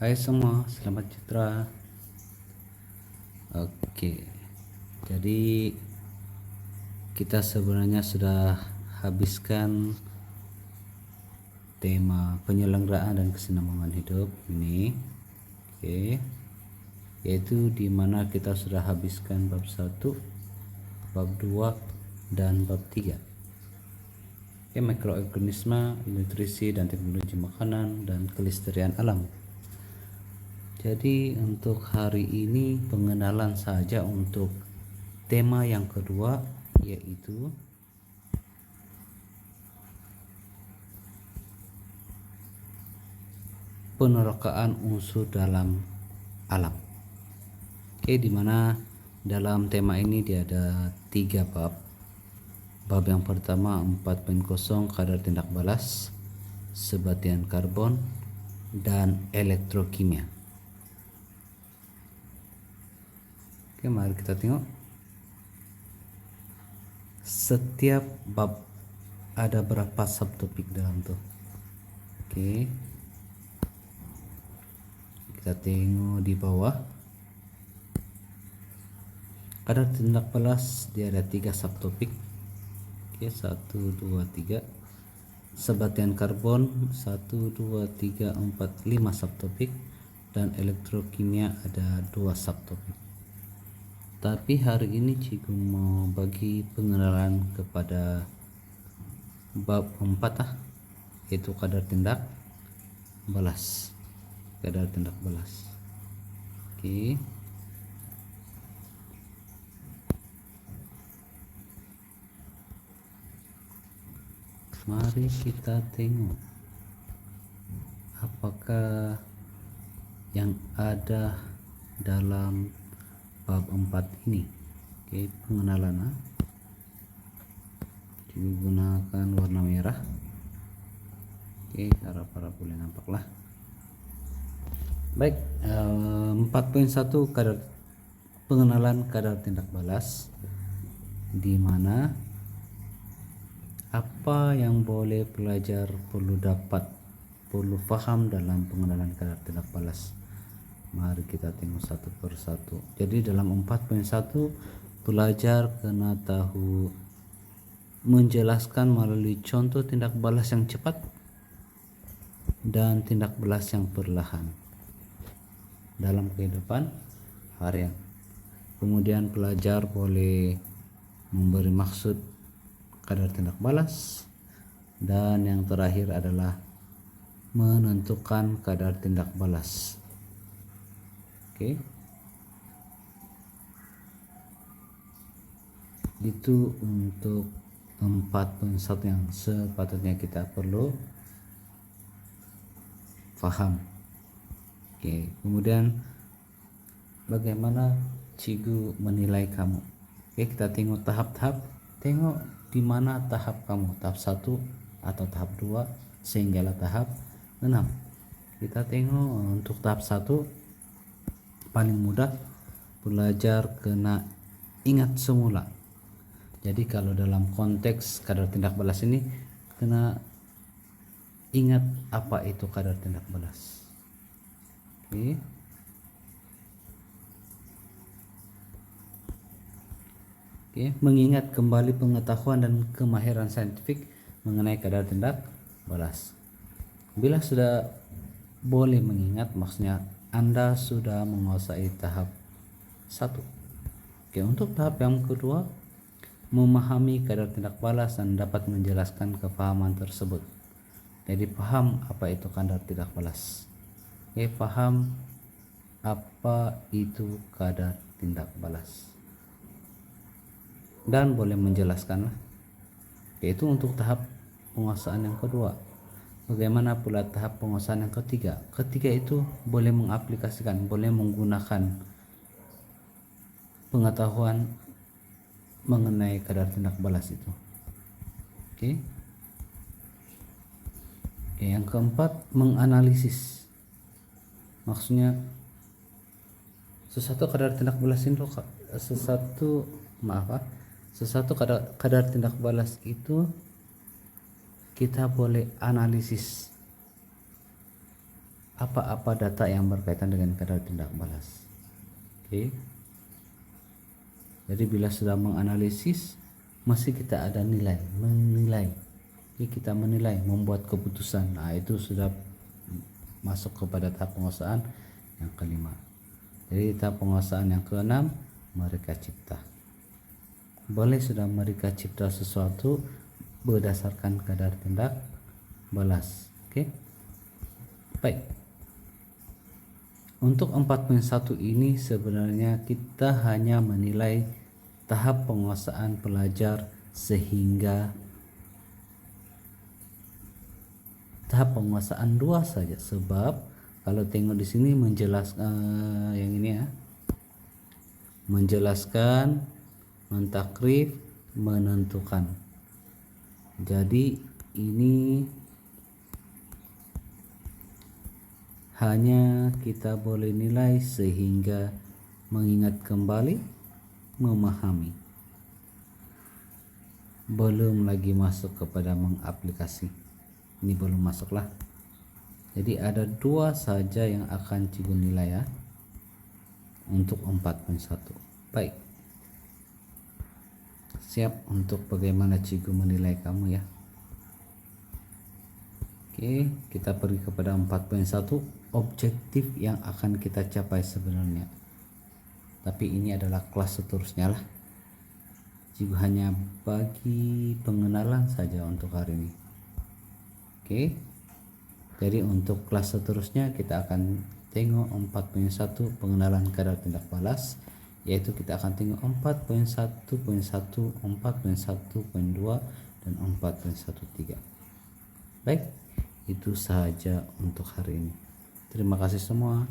Hai semua, selamat sejahtera. Oke, jadi kita sebenarnya sudah habiskan tema penyelenggaraan dan kesinambungan hidup ini. Oke, yaitu dimana kita sudah habiskan bab 1, bab 2, dan bab 3. Oke, mikroorganisme, nutrisi dan teknologi makanan, dan kelestarian alam. Jadi untuk hari ini pengenalan saja untuk tema yang kedua, yaitu penerokaan unsur dalam alam. Oke, dimana dalam tema ini dia ada 3 bab. Bab yang pertama 4.0 kadar tindak balas, sebatian karbon, dan elektrokimia. Oke, mari kita tengok. Setiap bab ada berapa subtopik dalam tuh. Oke, kita tengok di bawah. Kadar tindak balas dia ada 3 subtopik. Oke, 1, 2, 3. Sebatian karbon 1, 2, 3, 4, 5 subtopik, dan elektrokimia ada 2 subtopik. Tapi hari ini cikgu mau bagi pengenalan kepada bab 4 yaitu kadar tindak balas. Kadar tindak balas. Oke. Mari kita tengok apakah yang ada dalam bab 4 ini. Oke, pengenalan. Digunakan warna merah. Oke, harap-harap boleh nampak lah. Baik, 4.1 kadar pengenalan kadar tindak balas, di mana apa yang boleh pelajar perlu paham dalam pengenalan kadar tindak balas. Mari kita tengok satu persatu. Jadi dalam 4.1 pelajar kena tahu menjelaskan melalui contoh tindak balas yang cepat dan tindak balas yang perlahan dalam kehidupan harian. Kemudian pelajar boleh memberi maksud kadar tindak balas, dan yang terakhir adalah menentukan kadar tindak balas. Oke, itu untuk 4.1 yang sepatutnya kita perlu paham. Oke, kemudian bagaimana cikgu menilai kamu? Oke, kita tengok tahap-tahap. Tengok di mana tahap kamu, tahap 1 atau tahap 2 sehinggalah tahap 6. Kita tengok untuk tahap 1 paling mudah, pelajar kena ingat semula. Jadi kalau dalam konteks kadar tindak balas ini kena ingat apa itu kadar tindak balas. Oke. Oke, mengingat kembali pengetahuan dan kemahiran saintifik mengenai kadar tindak balas. Bila sudah boleh mengingat, maksudnya Anda sudah menguasai tahap 1. Oke, untuk tahap yang kedua, memahami kadar tindak balas dan dapat menjelaskan kepahaman tersebut. Jadi paham apa itu kadar tindak balas. Oke, paham apa itu kadar tindak balas dan boleh menjelaskan, yaitu untuk tahap penguasaan yang kedua. Bagaimana pula tahap penguasaan yang ketiga? Ketiga itu boleh mengaplikasikan, boleh menggunakan pengetahuan mengenai kadar tindak balas itu. Oke. Yang keempat, menganalisis. Maksudnya sesuatu kadar tindak balas itu sesuatu kadar tindak balas itu kita boleh analisis apa-apa data yang berkaitan dengan kadar tindak balas. Oke. Jadi bila sudah menganalisis, mesti kita ada menilai. Jadi kita menilai, membuat keputusan. Nah, itu sudah masuk kepada tahap penguasaan yang kelima. Jadi tahap penguasaan yang keenam, mereka cipta. Boleh sudah mereka cipta sesuatu berdasarkan kadar tindak balas. Oke. Baik. Untuk 4.1 ini sebenarnya kita hanya menilai tahap penguasaan pelajar sehingga tahap penguasaan 2 saja, sebab kalau tengok di sini menjelaskan yang ini ya, menjelaskan, mentakrif, menentukan. Jadi ini hanya kita boleh nilai sehingga mengingat kembali, memahami. Belum lagi masuk kepada mengaplikasi. Ini belum masuklah. Jadi ada 2 saja yang akan cikgu nilai ya untuk 4.1. Baik. Siap untuk bagaimana cikgu menilai kamu ya. Oke, kita pergi kepada 4.1, objektif yang akan kita capai sebenarnya. Tapi ini adalah kelas seterusnya lah. Cikgu hanya bagi pengenalan saja untuk hari ini. Oke. Jadi untuk kelas seterusnya kita akan tengok 4.1 pengenalan kadar tindak balas, yaitu kita akan tengok 4.1.1, 4.1.2 dan 4.1.3. Baik, itu saja untuk hari ini. Terima kasih semua.